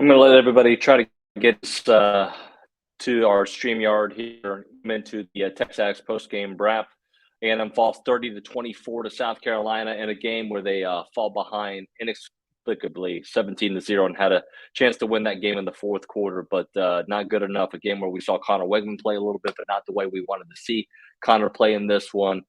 I'm going to let everybody try to get us to our StreamYard here into the TexAgs post-game wrap. A&M falls 30-24 to South Carolina in a game where they fall behind inexplicably 17-0 and had a chance to win that game in the fourth quarter, but not good enough. A game where we saw Connor Wegman play a little bit, but not the way we wanted to see Connor play in this one.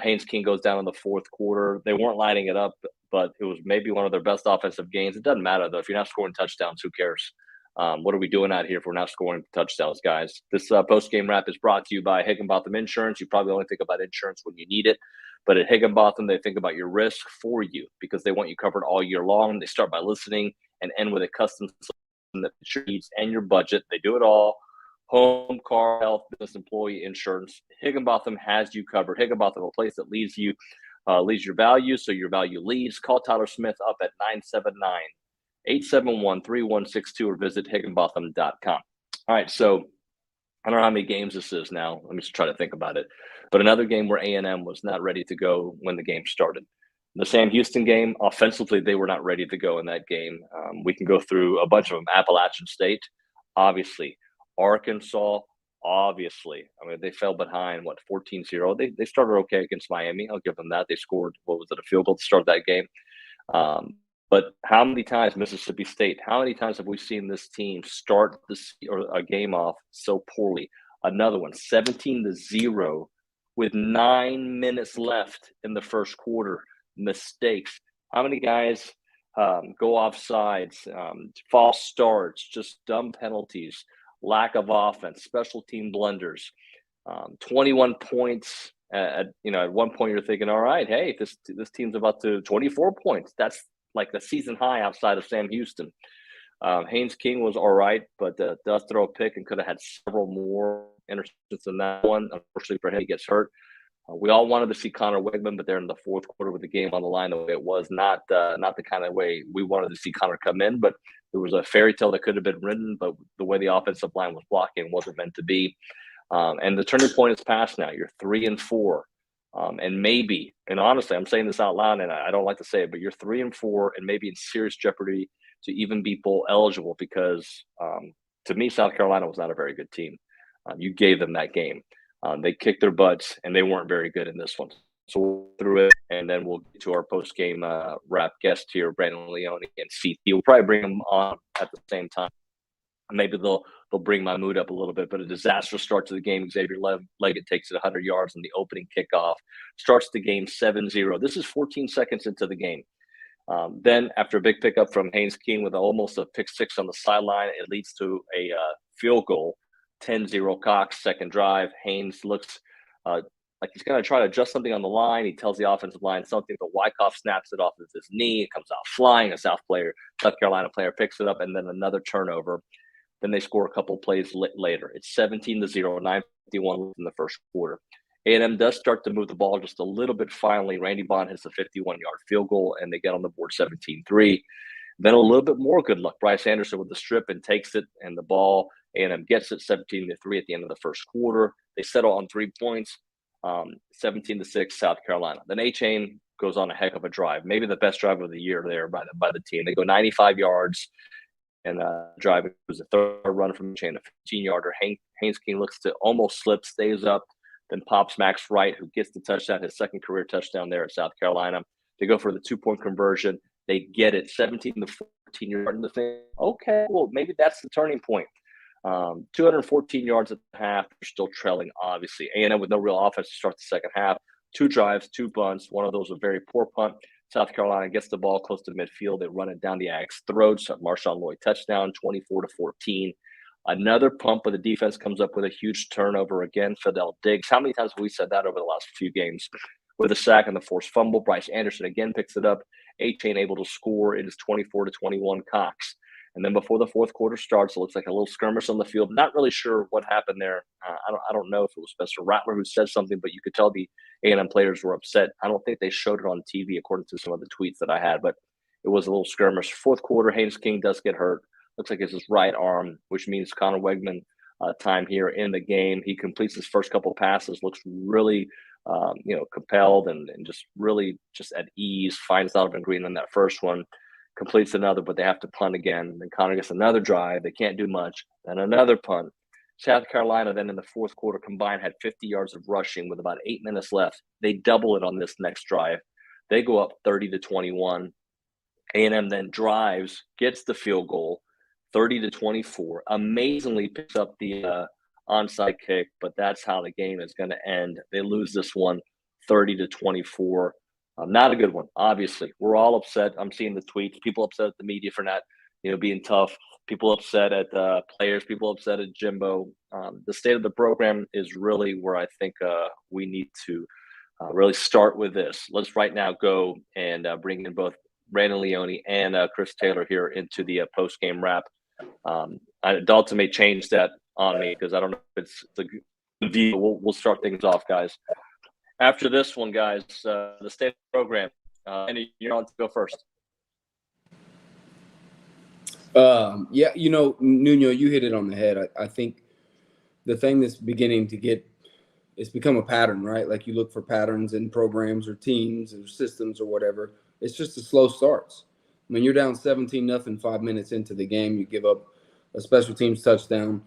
Haynes King goes down in the fourth quarter. They weren't lighting it up, but it was maybe one of their best offensive games. It doesn't matter, though. If you're not scoring touchdowns, who cares? What are we doing out here if we're not scoring touchdowns, guys? This post-game wrap is brought to you by Higginbotham Insurance. You probably only think about insurance when you need it, but at Higginbotham, they think about your risk for you because they want you covered all year long. They start by listening and end with a custom solution that fits your needs and your budget. They do it all. Home, car, health, business, employee insurance. Higginbotham has you covered. Higginbotham, a place that leads your value, so your value leads. Call Tyler Smith up at 979-871-3162 or visit higginbotham.com. All right, so I don't know how many games this is now. Let me just try to think about it. But another game where A&M was not ready to go when the game started. The Sam Houston game, offensively, they were not ready to go in that game. We can go through a bunch of them. Appalachian State, obviously. Arkansas, obviously. I mean, they fell behind, 14-0. They started okay against Miami. I'll give them that. They scored, a field goal to start that game. But how many times Mississippi State, how many times have we seen this team start a game off so poorly? Another one, 17-0 with 9 minutes left in the first quarter. Mistakes. How many guys go off sides, false starts, just dumb penalties, lack of offense, special team blunders, 21 points. At one point you're thinking, all right, hey, this team's about to 24 points. That's like the season high outside of Sam Houston. Haynes King was all right, but does throw a pick and could have had several more interceptions than that one. Unfortunately for him, he gets hurt. We all wanted to see Connor Wegman, but they're in the fourth quarter with the game on the line the way it was. Not the kind of way we wanted to see Connor come in, but it was a fairy tale that could have been written, but the way the offensive line was blocking wasn't meant to be. And the turning point is past now. You're 3-4. And maybe, and honestly, I'm saying this out loud, and I don't like to say it, but you're 3-4 and maybe in serious jeopardy to even be bowl eligible because, to me, South Carolina was not a very good team. You gave them that game. They kicked their butts, and they weren't very good in this one. So we'll through it, and then we'll get to our post-game wrap guest here, Brandon Leone and CT. We'll probably bring them on at the same time. Maybe they'll bring my mood up a little bit, but a disastrous start to the game. Xavier Leggett takes it 100 yards in the opening kickoff, starts the game 7-0. This is 14 seconds into the game. Then after a big pickup from Haynes King with almost a pick six on the sideline, it leads to a field goal, 10-0 Cox, second drive. Haynes looks like he's going to try to adjust something on the line. He tells the offensive line something, but Wyckoff snaps it off of his knee. It comes out flying. A South Carolina player picks it up, and then another turnover. Then they score a couple plays later. It's 17-0, 9:51 in the first quarter. A&M does start to move the ball just a little bit finally. Randy Bond hits a 51-yard field goal, and they get on the board 17-3. Then a little bit more good luck. Bryce Anderson with the strip and takes it, and the ball, A&M gets it 17-3 at the end of the first quarter. They settle on 3 points, 17-6 South Carolina. Then A-Chain goes on a heck of a drive, maybe the best drive of the year there by the team. They go 95 yards. And driving was a third run from the chain, a 15-yarder. Haynes King looks to almost slip, stays up, then pops Max Wright, who gets the touchdown, his second career touchdown there at South Carolina. They go for the 2-point conversion. They get it, 17-14. You're starting to think, okay, well, maybe that's the turning point. 214 yards at the half. They're still trailing, obviously. A&M with no real offense to start the second half. 2 drives, 2 bunts. One of those a very poor punt. South Carolina gets the ball close to midfield. They run it down the Ag's throats. Marshawn Lloyd touchdown, 24-14. Another pump, but the defense comes up with a huge turnover again. Fidel Diggs. How many times have we said that over the last few games? With a sack and the forced fumble, Bryce Anderson again picks it up. A-Chain able to score. It is 24-21 Cox. And then before the fourth quarter starts, it looks like a little skirmish on the field. Not really sure what happened there. I don't know if it was Spencer Rattler who said something, but you could tell the A&M players were upset. I don't think they showed it on TV according to some of the tweets that I had, but it was a little skirmish. Fourth quarter, Haynes King does get hurt. Looks like it's his right arm, which means Connor Wegman time here in the game. He completes his first couple of passes, looks really compelled and just really just at ease, finds Donovan Green on that first one. completes another, but they have to punt again. Then Connor gets another drive. They can't do much. Then another punt. South Carolina then in the fourth quarter combined had 50 yards of rushing with about 8 minutes left. They double it on this next drive. They go up 30-21. A&M then drives, gets the field goal, 30-24. Amazingly picks up the onside kick, but that's how the game is going to end. They lose this one 30-24. Not a good one, obviously. We're all upset. I'm seeing the tweets. People upset at the media for not, being tough. People upset at players. People upset at Jimbo. The state of the program is really where I think we need to really start with this. Let's right now go and bring in both Brandon Leone and Chris Taylor here into the post-game wrap. Dalton may change that on me because I don't know if it's the view. We'll start things off, guys. After this one, guys, the state of the program. Andy, you're on to go first. Yeah, Nuno, you hit it on the head. I think the thing that's beginning to it's become a pattern, right? Like you look for patterns in programs or teams or systems or whatever. It's just the slow starts. When you're down 17-0 5 minutes into the game, you give up a special teams touchdown.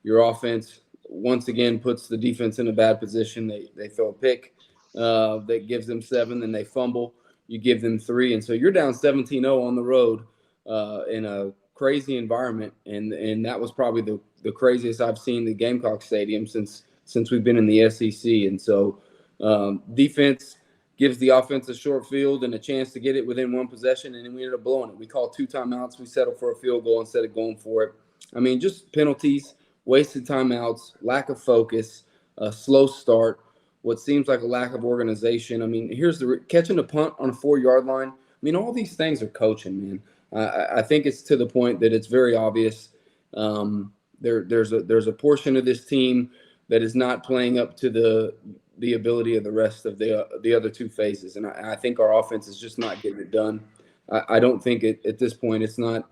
Your offense once again puts the defense in a bad position. They throw a pick that gives them 7, then they fumble. You give them 3, and so you're down 17-0 on the road in a crazy environment, and that was probably the craziest I've seen the Gamecock Stadium since we've been in the SEC. And so defense gives the offense a short field and a chance to get it within one possession, and then we ended up blowing it. We called 2 timeouts. We settled for a field goal instead of going for it. I mean, just penalties, wasted timeouts, lack of focus, a slow start, what seems like a lack of organization. I mean, here's catching a punt on a 4-yard line. I mean, all these things are coaching, man. I think it's to the point that it's very obvious. There's a portion of this team that is not playing up to the ability of the rest of the other 2 phases, and I think our offense is just not getting it done. I don't think at this point it's not.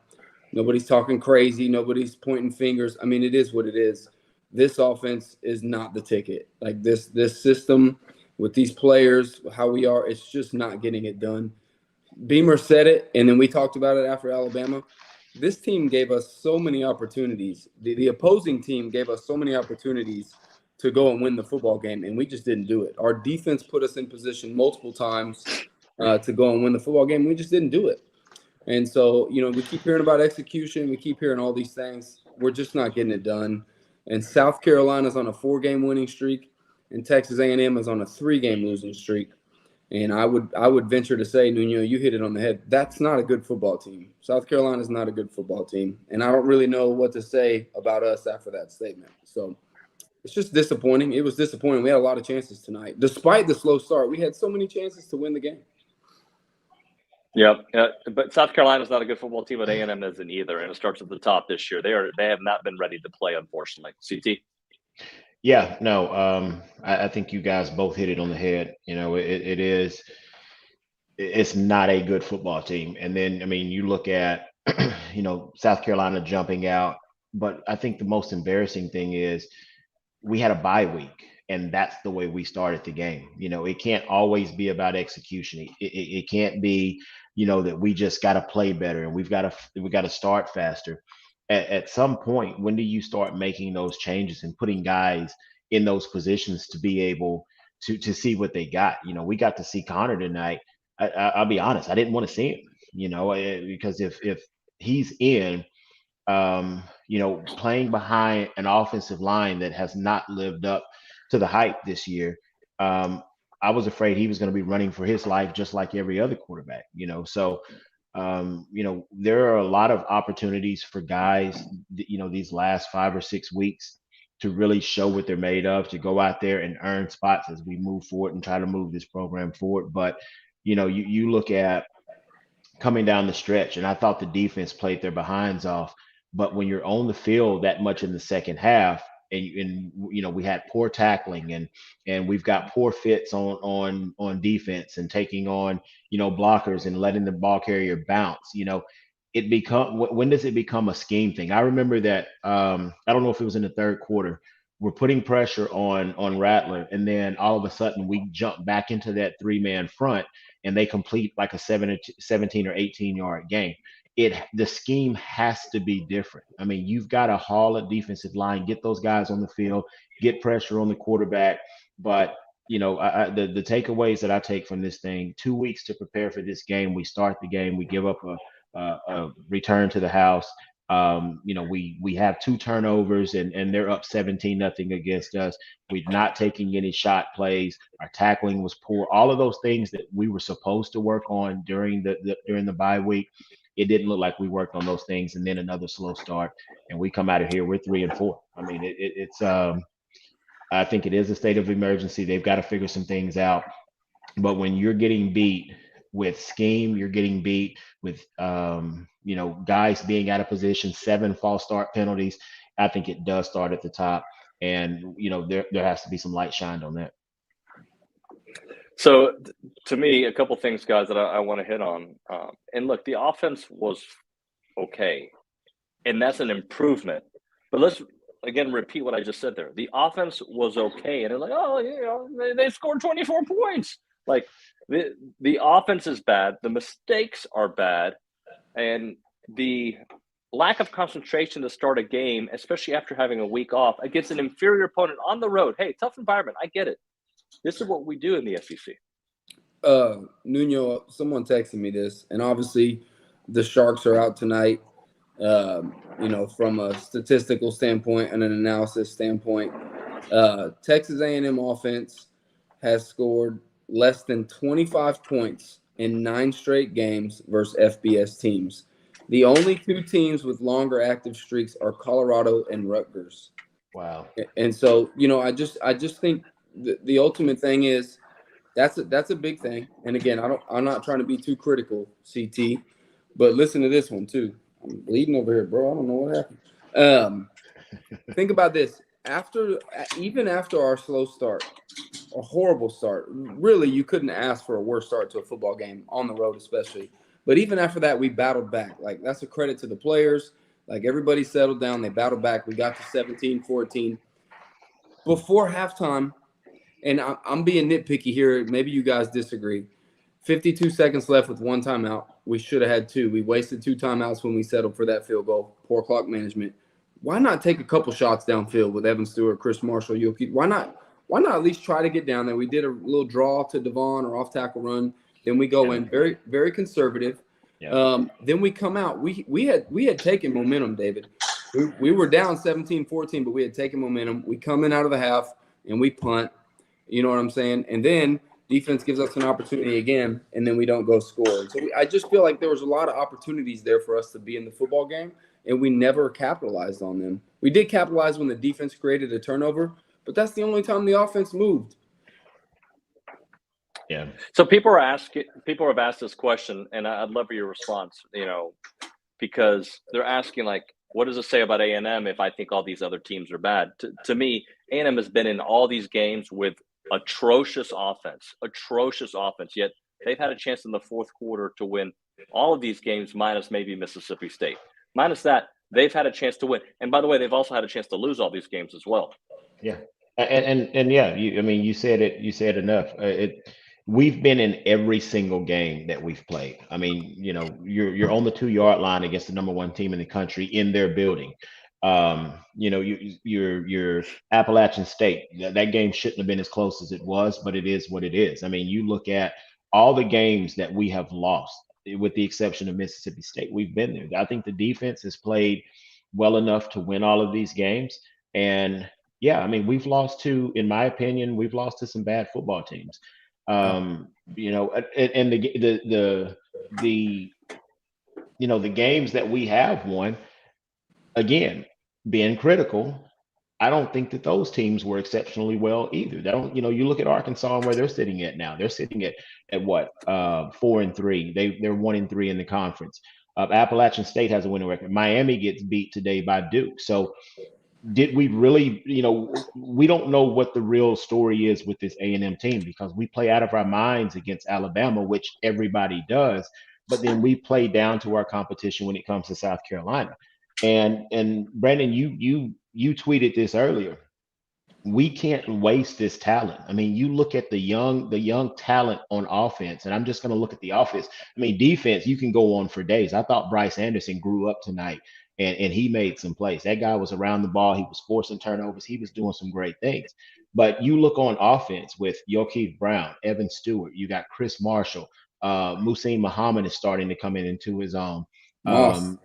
Nobody's talking crazy. Nobody's pointing fingers. I mean, it is what it is. This offense is not the ticket. Like this system with these players, how we are, it's just not getting it done. Beamer said it, and then we talked about it after Alabama. This team gave us so many opportunities. The opposing team gave us so many opportunities to go and win the football game, and we just didn't do it. Our defense put us in position multiple times to go and win the football game. We just didn't do it. And so, we keep hearing about execution. We keep hearing all these things. We're just not getting it done. And South Carolina's on a 4-game winning streak, and Texas A&M is on a 3-game losing streak. And I would venture to say, Nuno, you hit it on the head. That's not a good football team. South Carolina's not a good football team. And I don't really know what to say about us after that statement. So it's just disappointing. It was disappointing. We had a lot of chances tonight. Despite the slow start, we had so many chances to win the game. Yep. But South Carolina's not a good football team, but A&M isn't either. And it starts at the top this year. They have not been ready to play, unfortunately. CT? Yeah, no, I think you guys both hit it on the head. It's not a good football team. And then, I mean, you look at, South Carolina jumping out. But I think the most embarrassing thing is we had a bye week, and that's the way we started the game. It can't always be about execution. It can't be, that we just got to play better and we got to start faster. At some point, when do you start making those changes and putting guys in those positions to be able to see what they got? We got to see Connor tonight. I'll be honest, I didn't want to see him, because if he's in, playing behind an offensive line that has not lived up to the hype this year, I was afraid he was going to be running for his life just like every other quarterback, So, there are a lot of opportunities for guys, these last 5 or 6 weeks to really show what they're made of, to go out there and earn spots as we move forward and try to move this program forward. But, you look at coming down the stretch, and I thought the defense played their behinds off. But when you're on the field that much in the second half, and we had poor tackling, and we've got poor fits on defense and taking on blockers and letting the ball carrier bounce. When does it become a scheme thing? I remember that I don't know if it was in the third quarter. We're putting pressure on Rattler, and then all of a sudden we jump back into that 3-man front, and they complete like a 17 or 18-yard game. The scheme has to be different. I mean, you've got to haul a defensive line, get those guys on the field, get pressure on the quarterback. But the takeaways that I take from this thing: 2 weeks to prepare for this game. We start the game, we give up a return to the house. We have 2 turnovers and they're up 17-0 against us. We're not taking any shot plays. Our tackling was poor. All of those things that we were supposed to work on during the bye week, it didn't look like we worked on those things. And then another slow start, and we come out of here, we're 3-4. I mean, it's I think it is a state of emergency. They've got to figure some things out. But when you're getting beat with scheme, you're getting beat with guys being out of position, 7 false start penalties. I think it does start at the top, and there has to be some light shined on that. So to me, a couple things, guys, that I want to hit on. And look, the offense was okay, and that's an improvement. But let's again repeat what I just said there. The offense was okay, and they're like, they scored 24 points. Like the offense is bad, the mistakes are bad, and the lack of concentration to start a game, especially after having a week off against an inferior opponent on the road. Hey, tough environment. I get it. This is what we do in the SEC. Nuño, someone texted me this, and obviously the Sharks are out tonight. From a statistical standpoint and an analysis standpoint, Texas A&M offense has scored less than 25 points in 9 straight games versus FBS teams. The only 2 teams with longer active streaks are Colorado and Rutgers. Wow. And so, I just think the ultimate thing is that's a big thing. And again, I'm not trying to be too critical, CT, but listen to this one too. I'm bleeding over here, bro. I don't know what happened. Think about this. Even after our slow start, a horrible start, really, you couldn't ask for a worse start to a football game on the road, especially. But even after that, we battled back. Like, that's a credit to the players. Like, everybody settled down. They battled back. We got to 17-14. Before halftime, and I'm being nitpicky here. Maybe you guys disagree. 52 seconds left with 1 timeout. We should have had 2. We wasted 2 timeouts when we settled for that field goal. Poor clock management. Why not take a couple shots downfield with Evan Stewart, Chris Marshall, Yoki? Why not at least try to get down there? We did a little draw to Devon or off tackle run. Then we go in very, very conservative. Yeah. Then we come out. We had taken momentum, David. We were down 17-14, but we had taken momentum. We come in out of the half and we punt. You know what I'm saying? And then defense gives us an opportunity again, and then we don't go score. So I just feel like there was a lot of opportunities there for us to be in the football game, and we never capitalized on them. We did capitalize when the defense created a turnover, but that's the only time the offense moved. Yeah. So people have asked this question, and I'd love for your response, because they're asking, like, what does it say about A&M if I think all these other teams are bad? To me, A&M has been in all these games with atrocious offense, yet they've had a chance in the fourth quarter to win all of these games, minus maybe Mississippi State. Minus that, they've had a chance to win. And by the way, they've also had a chance to lose all these games as well. Yeah. And yeah, you said it enough. We've been in every single game that we've played. I mean, you're on the 2-yard line against the number 1 team in the country in their building. Your Appalachian State, that game shouldn't have been as close as it was, but it is what it is. I mean, you look at all the games that we have lost, with the exception of Mississippi State, we've been there. I think the defense has played well enough to win all of these games. And yeah, I mean, in my opinion, we've lost to some bad football teams. And the games that we have won, again, being critical, I don't think that those teams were exceptionally well either. They don't, you look at Arkansas and where they're sitting at now. They're sitting at what, 4-3. They're 1-3 in the conference. Appalachian State has a winning record. Miami gets beat today by Duke. So did we really, we don't know what the real story is with this A&M team, because we play out of our minds against Alabama, which everybody does, but then we play down to our competition when it comes to South Carolina. And Brandon, you tweeted this earlier. we can't waste this talent. I mean, you look at the young talent on offense, and I'm just going to look at the offense. I mean, defense, you can go on for days. I thought Bryce Anderson grew up tonight, and he made some plays. That guy was around the ball. He was forcing turnovers. He was doing some great things. But you look on offense with Yokeith Brown, Evan Stewart. You got Chris Marshall. Muhsin Muhammad is starting to come into his own. Moss.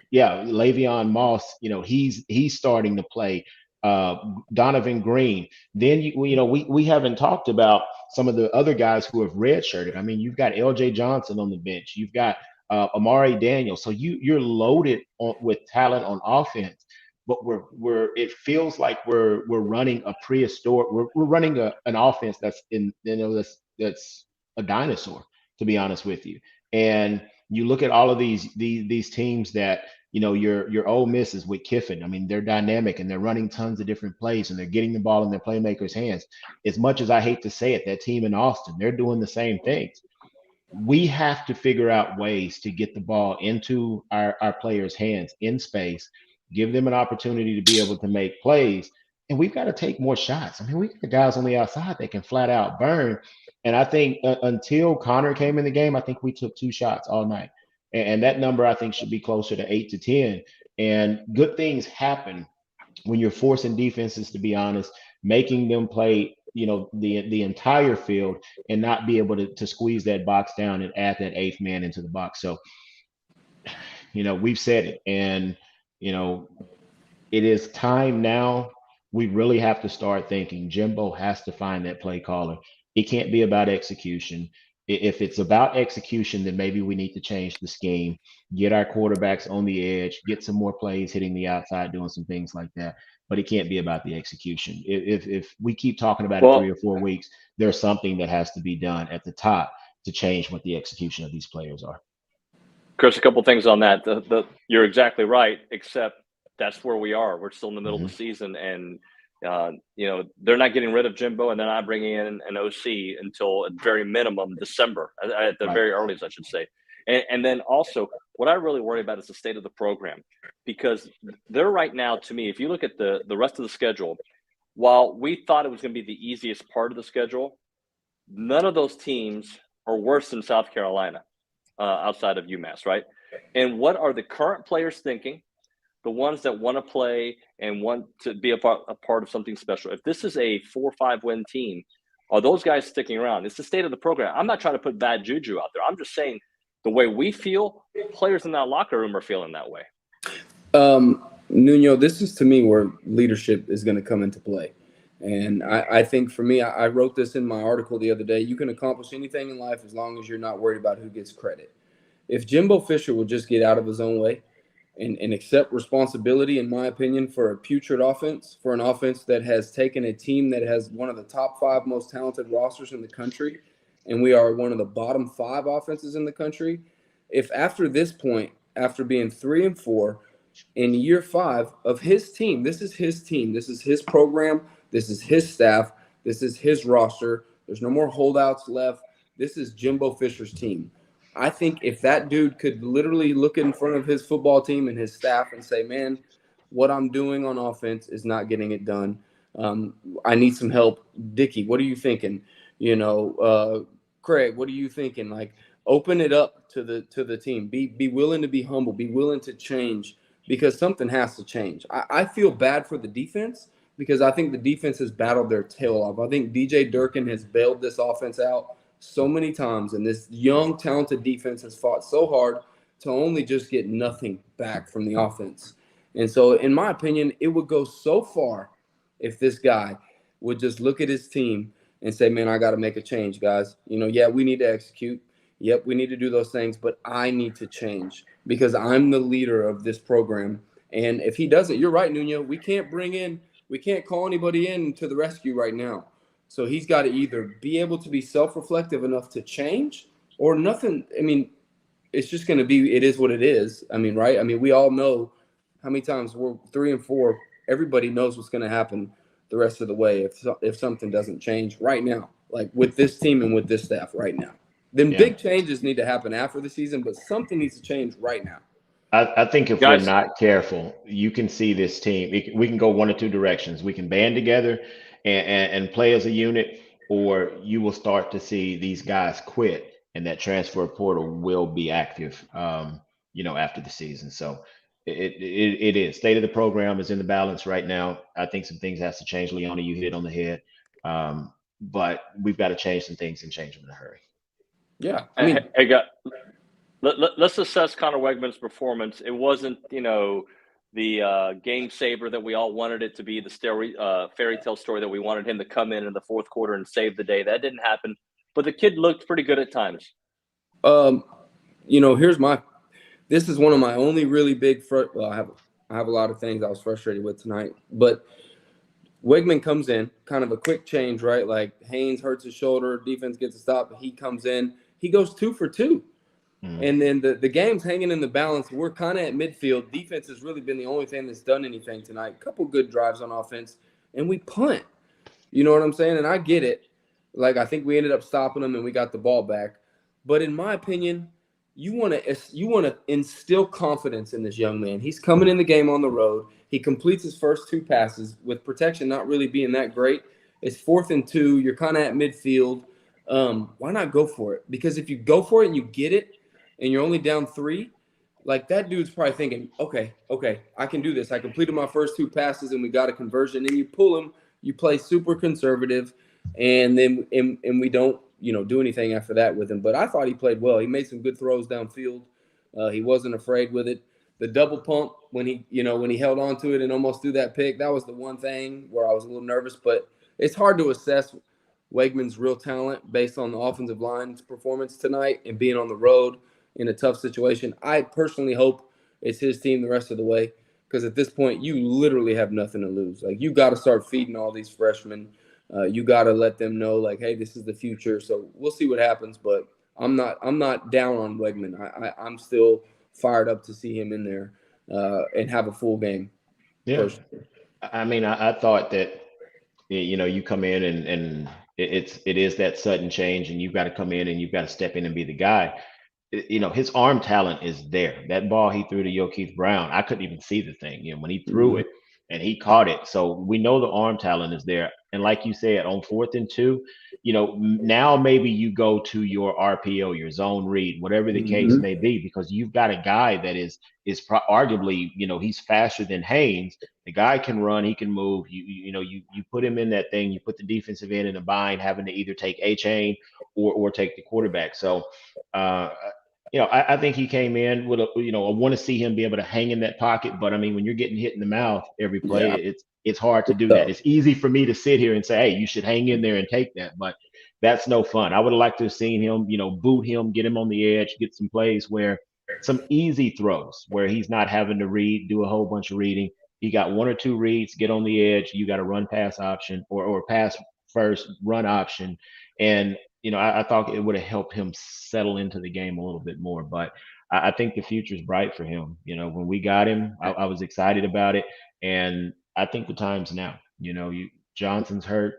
Yeah, Le'Veon Moss. He's starting to play. Donovan Green. Then we haven't talked about some of the other guys who have redshirted. I mean, you've got L.J. Johnson on the bench. You've got Amari Daniels. So you're loaded with talent on offense. But it feels like we're running a prehistoric. We're running an offense that's that's a dinosaur, to be honest with you. And you look at all of these teams that your Ole Miss is with Kiffin. I mean, they're dynamic and they're running tons of different plays and they're getting the ball in their playmakers' hands. As much as I hate to say it, that team in Austin, they're doing the same things. We have to figure out ways to get the ball into our players' hands in space, give them an opportunity to be able to make plays. And we've got to take more shots. I mean, we got guys on the outside that can flat out burn. And I think until Connor came in the game, I think we took 2 shots all night. And that number, I think, should be closer to 8 to 10. And good things happen when you're forcing defenses, to be honest, making them play, the entire field and not be able to squeeze that box down and add that 8th man into the box. So, we've said it. And, it is time now. We really have to start thinking. Jimbo has to find that play caller. It can't be about execution. If it's about execution, then maybe we need to change the scheme, get our quarterbacks on the edge, get some more plays hitting the outside, doing some things like that. But it can't be about the execution. If we keep talking about it 3 or 4 weeks, there's something that has to be done at the top to change what the execution of these players are. Chris, a couple things on that. You're exactly right, except that's where we are. We're still in the middle of the season, and they're not getting rid of Jimbo, and they're not bringing in an OC until at very minimum December, at the very earliest, I should say. And then also, what I really worry about is the state of the program, because they're right now, to me, if you look at the rest of the schedule, while we thought it was going to be the easiest part of the schedule, none of those teams are worse than South Carolina outside of UMass, right? And what are the current players thinking? The ones that want to play and want to be a part of something special. If this is a 4 or 5 win team, are those guys sticking around? It's the state of the program. I'm not trying to put bad juju out there. I'm just saying the way we feel, players in that locker room are feeling that way. Nuno, this is to me where leadership is going to come into play. And I think for me, I wrote this in my article the other day. You can accomplish anything in life as long as you're not worried about who gets credit. If Jimbo Fisher will just get out of his own way and accept responsibility, in my opinion, for a putrid offense, for an offense that has taken a team that has one of the top 5 most talented rosters in the country, and we are one of the bottom 5 offenses in the country. If after this point, after being 3 and 4 in year 5 of his team, this is his team, this is his program, this is his staff, this is his roster, there's no more holdouts left, this is Jimbo Fisher's team. I think if that dude could literally look in front of his football team and his staff and say, man, what I'm doing on offense is not getting it done. I need some help. Dickie, what are you thinking? Craig, what are you thinking? Like, open it up to the team. Be willing to be humble. Be willing to change, because something has to change. I feel bad for the defense, because I think the defense has battled their tail off. I think DJ Durkin has bailed this offense out so many times, and this young, talented defense has fought so hard to only just get nothing back from the offense. And so, in my opinion, it would go so far if this guy would just look at his team and say, man, I got to make a change, guys. Yeah, we need to execute. Yep, we need to do those things, but I need to change because I'm the leader of this program. And if he doesn't, you're right, Nuno, we can't call anybody in to the rescue right now. So he's got to either be able to be self-reflective enough to change or nothing. I mean, it's just going to be, it is what it is. I mean, right? I mean, we all know how many times we're 3 and 4. Everybody knows what's going to happen the rest of the way if something doesn't change right now, like with this team and with this staff right now. Then big changes need to happen after the season, but something needs to change right now. I think if we're Guys, not careful, you can see this team. We can go one or two directions. We can band together and play as a unit, or you will start to see these guys quit, and that transfer portal will be active, after the season. So it is. State of the program is in the balance right now. I think some things has to change. Leone, you hit it on the head. But we've got to change some things and change them in a hurry. Yeah, I mean, let's assess Connor Wegman's performance. It wasn't, the game saver that we all wanted it to be, the fairy tale story that we wanted him to come in the fourth quarter and save the day. That didn't happen, but the kid looked pretty good at times. This is one of my only really big I have a lot of things I was frustrated with tonight, but Wegman comes in, kind of a quick change, right? Like Haynes hurts his shoulder, defense gets a stop, he comes in, he goes 2 for 2. And then the game's hanging in the balance. We're kind of at midfield. Defense has really been the only thing that's done anything tonight. A couple good drives on offense, and we punt. You know what I'm saying? And I get it. Like, I think we ended up stopping them and we got the ball back. But in my opinion, you want to instill confidence in this young man. He's coming in the game on the road. He completes his first 2 passes with protection not really being that great. It's 4th and 2. You're kind of at midfield. Why not go for it? Because if you go for it and you get it and you're only down 3, like that dude's probably thinking, okay, I can do this. I completed my first 2 passes and we got a conversion. And you pull him, you play super conservative, and then and we don't, do anything after that with him. But I thought he played well. He made some good throws downfield. He wasn't afraid with it. The double pump when he held on to it and almost threw that pick, that was the one thing where I was a little nervous. But it's hard to assess Wegman's real talent based on the offensive line's performance tonight and being on the road in a tough situation. I personally hope it's his team the rest of the way, because at this point you literally have nothing to lose. Like, you got to start feeding all these freshmen. You got to let them know, like, hey, this is the future. So we'll see what happens, but I'm not down on Wegman. I'm still fired up to see him in there and have a full game. Yeah. Personally. I mean, I thought that, you come in and it is that sudden change, and you've got to come in and you've got to step in and be the guy. His arm talent is there. That ball he threw to Yokeith Brown, I couldn't even see the thing, when he threw it and he caught it. So we know the arm talent is there. And like you said, on 4th and 2, now maybe you go to your RPO, your zone read, whatever the case may be, because you've got a guy that is arguably, he's faster than Haynes. The guy can run, he can move. You put him in that thing, you put the defensive end in a bind, having to either take A-chain or take the quarterback. So, I think he came in with I want to see him be able to hang in that pocket. But I mean, when you're getting hit in the mouth every play, it's hard to do that. It's easy for me to sit here and say, hey, you should hang in there and take that. But that's no fun. I would have liked to have seen him, boot him, get him on the edge, get some plays where some easy throws where he's not having to do a whole bunch of reading. He got 1 or 2 reads, get on the edge. You got a run pass option or pass first, run option. And I thought it would have helped him settle into the game a little bit more. But I think the future is bright for him. When we got him, I was excited about it. And I think the time's now. Johnson's hurt.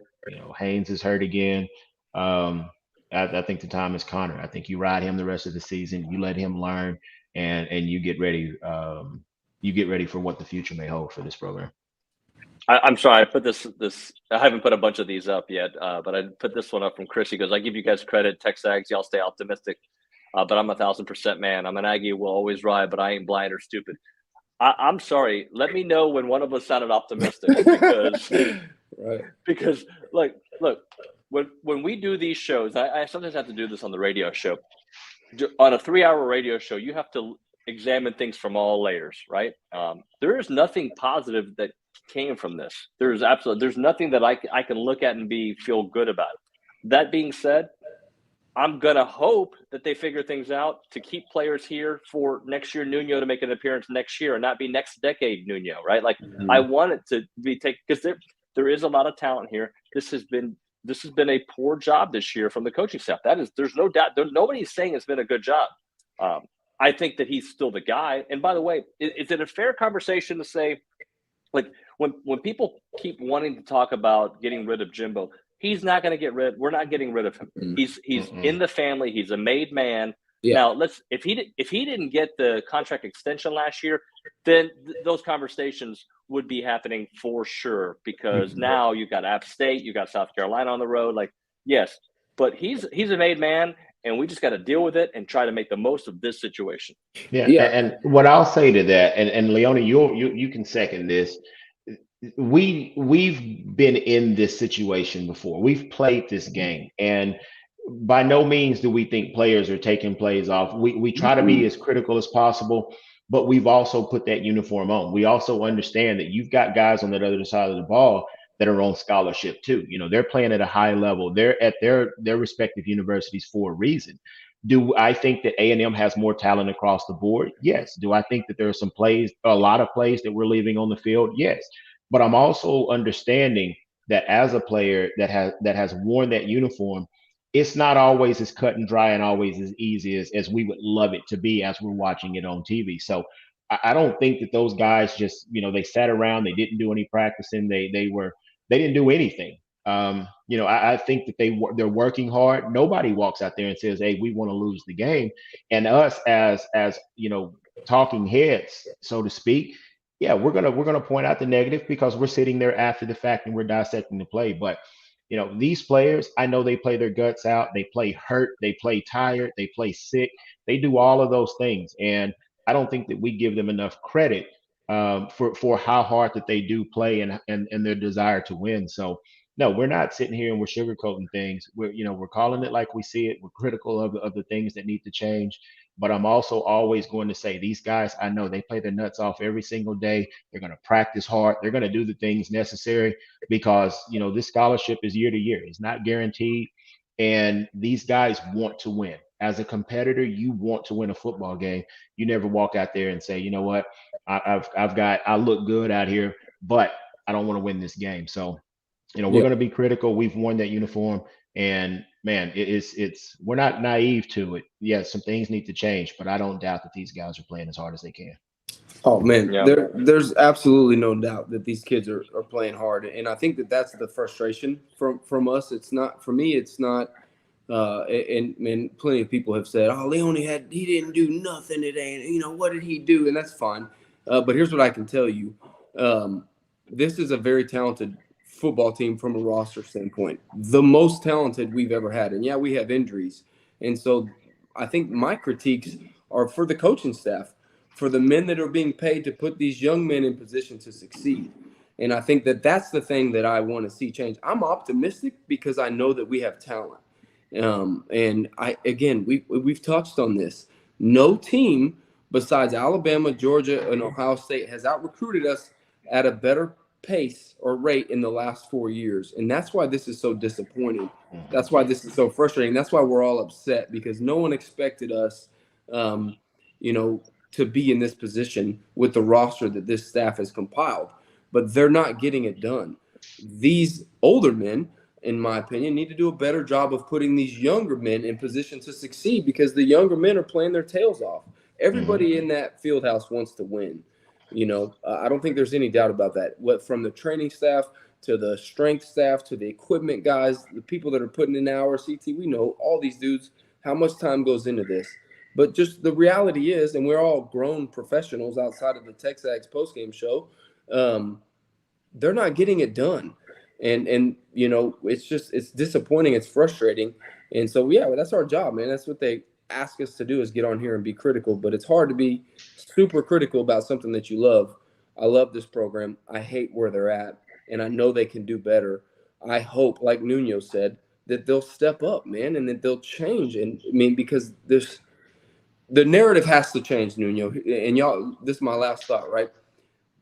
Haynes is hurt again. I think the time is Connor. I think you ride him the rest of the season. You let him learn, and you get ready. You get ready for what the future may hold for this program. I'm sorry, I put this. I haven't put a bunch of these up yet, but I put this one up from Chris. He goes, "I give you guys credit, TexAgs. Y'all stay optimistic, but I'm 1,000% man. I'm an Aggie. Will always ride, but I ain't blind or stupid." I'm sorry. Let me know when one of us sounded optimistic, because right. Because look, when we do these shows, I sometimes have to do this on the radio show. On a 3-hour radio show, you have to examine things from all layers, right? There is nothing positive that came from this. There's nothing that I can look at and feel good about it. That being said, I'm gonna hope that they figure things out to keep players here for next year. Nuño to make an appearance next year and not be next decade Nuño, right? Like I want it to be because there is a lot of talent here. This has been a poor job this year from the coaching staff. There's no doubt. Nobody's saying it's been a good job. I think that he's still the guy. And by the way, is it a fair conversation to say, like, when people keep wanting to talk about getting rid of Jimbo, he's not going to get rid. We're not getting rid of him. He's in the family. He's a made man. Yeah. Now, if he didn't get the contract extension last year, then those conversations would be happening for sure, because now you've got App State, you've got South Carolina on the road. Like, yes, but he's a made man, and we just got to deal with it and try to make the most of this situation. Yeah, Yeah. and what I'll say to that, and Leone, you can second this. We've been in this situation before. We've played this game, and by no means do we think players are taking plays off. We try to be as critical as possible, but we've also put that uniform on. We also understand that you've got guys on that other side of the ball that are on scholarship too. You know, they're playing at a high level. They're at their respective universities for a reason. Do I think that A&M has more talent across the board? Yes. Do I think that there are some plays, a lot of plays that we're leaving on the field? Yes. But I'm also understanding that as a player that has worn that uniform, it's not always as cut and dry and always as easy as we would love it to be as we're watching it on TV. So I don't think that those guys just, they sat around, they didn't do any practicing, they didn't do anything. I think that they're working hard. Nobody walks out there and says, "Hey, we want to lose the game." And us as talking heads, so to speak, yeah, we're gonna point out the negative because we're sitting there after the fact and we're dissecting the play. But these players, I know they play their guts out. They play hurt. They play tired. They play sick. They do all of those things, and I don't think that we give them enough credit for how hard that they do play and their desire to win. So no, we're not sitting here and we're sugarcoating things. We're calling it like we see it. We're critical of the things that need to change. But I'm also always going to say these guys, I know they play their nuts off every single day. They're going to practice hard. They're going to do the things necessary because, this scholarship is year to year. It's not guaranteed. And these guys want to win. As a competitor, you want to win a football game. You never walk out there and say, you know what, I look good out here, but I don't want to win this game. So, we're going to be critical. We've worn that uniform, and man, we're not naive to it. Yes, some things need to change, but I don't doubt that these guys are playing as hard as they can. Oh man, Yeah. there's absolutely no doubt that these kids are playing hard, and I think that's the frustration from us. It's not for me. It's not. And plenty of people have said, "Oh, Leone he didn't do nothing today. And what did he do?" And that's fine. But here's what I can tell you: this is a very talented football team from a roster standpoint, the most talented we've ever had. And yeah, we have injuries, and so I think my critiques are for the coaching staff, for the men that are being paid to put these young men in position to succeed. And I think that that's the thing that I want to see change. I'm optimistic because I know that we have talent. And we've touched on this. No team besides Alabama, Georgia, and Ohio State has out-recruited us at a better pace or rate in the last 4 years. And that's why this is so disappointing. That's why this is so frustrating. That's why we're all upset, because no one expected us, to be in this position with the roster that this staff has compiled. But they're not getting it done. These older men, in my opinion, need to do a better job of putting these younger men in position to succeed, because the younger men are playing their tails off. Everybody in that field house wants to win. I don't think there's any doubt about that. What from the training staff to the strength staff to the equipment guys, the people that are putting in hours, CT, we know all these dudes, how much time goes into this. But just the reality is, and we're all grown professionals outside of the TexAgs postgame show, they're not getting it done. And it's disappointing. It's frustrating. And so, yeah, that's our job, man. That's what they ask us to do, is get on here and be critical. But it's hard to be super critical about something that you love. I love this program. I hate where they're at, and I know they can do better. I hope, like Nuño said, that they'll step up, man, and that they'll change. And because the narrative has to change, Nuño. And y'all, this is my last thought, right?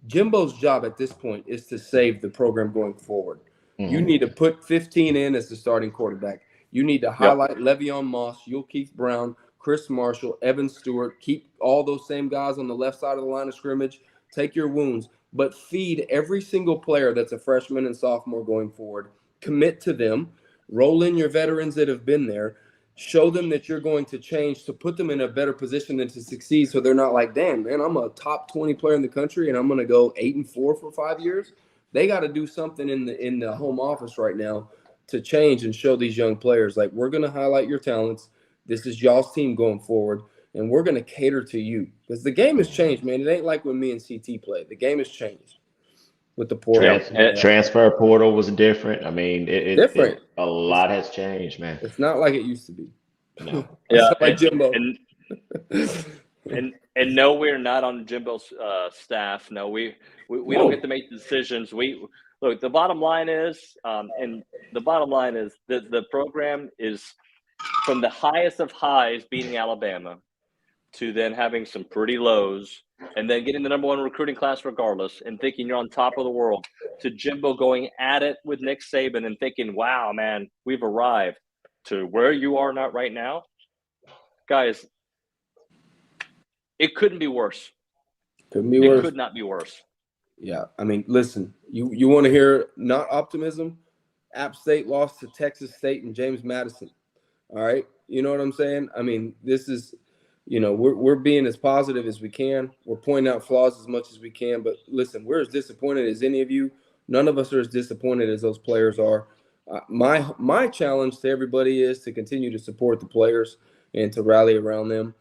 Jimbo's job at this point is to save the program going forward. You need to put 15 in as the starting quarterback. You need to highlight Le'Veon Moss, Keith Brown, Chris Marshall, Evan Stewart. Keep all those same guys on the left side of the line of scrimmage. Take your wounds, but feed every single player that's a freshman and sophomore going forward. Commit to them. Roll in your veterans that have been there. Show them that you're going to change to put them in a better position than to succeed, so they're not like, damn, man, I'm a top 20 player in the country and I'm going to go 8-4 for 5 years. They got to do something in the home office right now to change and show these young players, like, we're going to highlight your talents. This is y'all's team going forward, and we're going to cater to you because the game has changed, man. It ain't like when me and CT played. The game has changed with the portal. Transfer portal was different. I mean, Different. a lot has changed, man. It's not like it used to be. No. Yeah, like Jimbo. And no, we're not on Jimbo's staff. No, we don't get to make the decisions. Look. The bottom line is, the program is from the highest of highs, beating Alabama, to then having some pretty lows, and then getting the number one recruiting class regardless, and thinking you're on top of the world, to Jimbo going at it with Nick Saban and thinking, wow, man, we've arrived, to where you are not right now. Guys, it couldn't be worse. It could not be worse. Yeah. I mean, listen, you want to hear not optimism? App State lost to Texas State and James Madison. All right. You know what I'm saying? I mean, this is, we're being as positive as we can. We're pointing out flaws as much as we can. But listen, we're as disappointed as any of you. None of us are as disappointed as those players are. My challenge to everybody is to continue to support the players and to rally around them,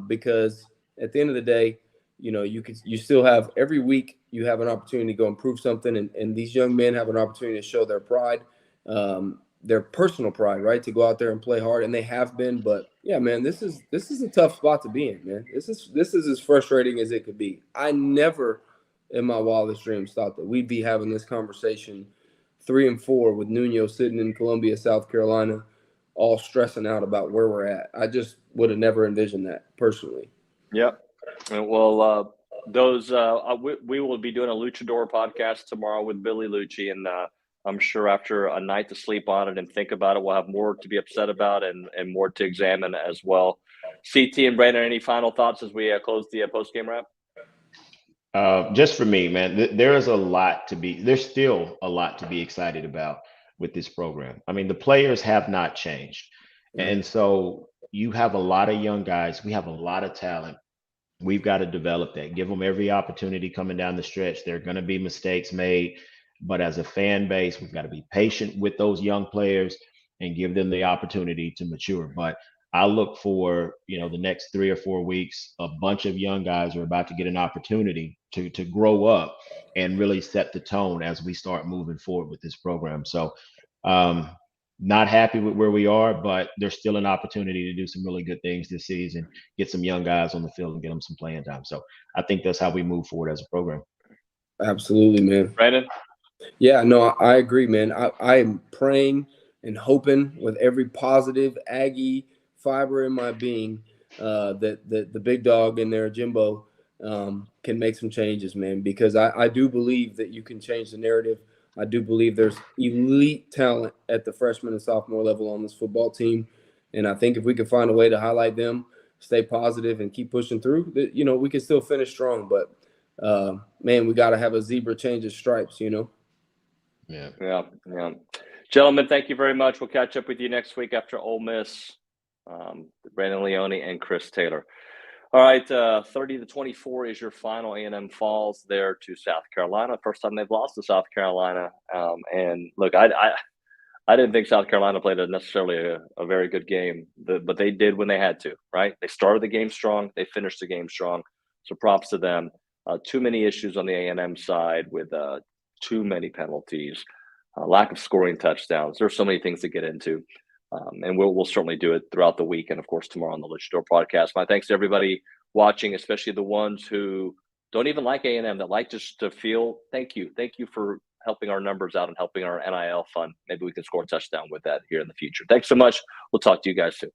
because at the end of the day, you still have every week you have an opportunity to go improve something, and these young men have an opportunity to show their pride, their personal pride, right, to go out there and play hard, and they have been. But yeah, man, this is a tough spot to be in, man. This is as frustrating as it could be. I never in my wildest dreams thought that we'd be having this conversation 3-4 with Nuño sitting in Columbia, South Carolina, all stressing out about where we're at. I just would have never envisioned that personally. Yep. Well, we will be doing a Luchador podcast tomorrow with Billy Lucci, and I'm sure after a night to sleep on it and think about it, we'll have more to be upset about and more to examine as well. CT and Brandon, any final thoughts as we close the post-game wrap? Just for me, man, there's still a lot to be excited about with this program. I mean, the players have not changed. And so you have a lot of young guys. We have a lot of talent. We've got to develop that, give them every opportunity coming down the stretch. There are going to be mistakes made, but as a fan base, we've got to be patient with those young players and give them the opportunity to mature. But I look for, the next 3 or 4 weeks, a bunch of young guys are about to get an opportunity to grow up and really set the tone as we start moving forward with this program. So not happy with where we are, but there's still an opportunity to do some really good things this season, get some young guys on the field and get them some playing time. So I think that's how we move forward as a program. Absolutely, man. Brandon? Yeah, no, I agree, man. I am praying and hoping with every positive Aggie fiber in my being that the big dog in there, Jimbo, can make some changes, man, because I do believe that you can change the narrative. I do believe there's elite talent at the freshman and sophomore level on this football team. And I think if we can find a way to highlight them, stay positive, and keep pushing through, that, we can still finish strong. But, man, we got to have a zebra change its stripes, Yeah. Gentlemen, thank you very much. We'll catch up with you next week after Ole Miss. Brandon Leone and Chris Taylor. All right, 30-24 is your final. A&M falls there to South Carolina. First time they've lost to South Carolina. And look, I didn't think South Carolina played necessarily a very good game, but they did when they had to, right? They started the game strong. They finished the game strong. So props to them. Too many issues on the A&M side with too many penalties, lack of scoring touchdowns. There's so many things to get into. And we'll certainly do it throughout the week, and of course tomorrow on the Luchador podcast. My thanks to everybody watching, especially the ones who don't even like A&M, that like just to feel. Thank you for helping our numbers out and helping our NIL fund. Maybe we can score a touchdown with that here in the future. Thanks so much. We'll talk to you guys soon.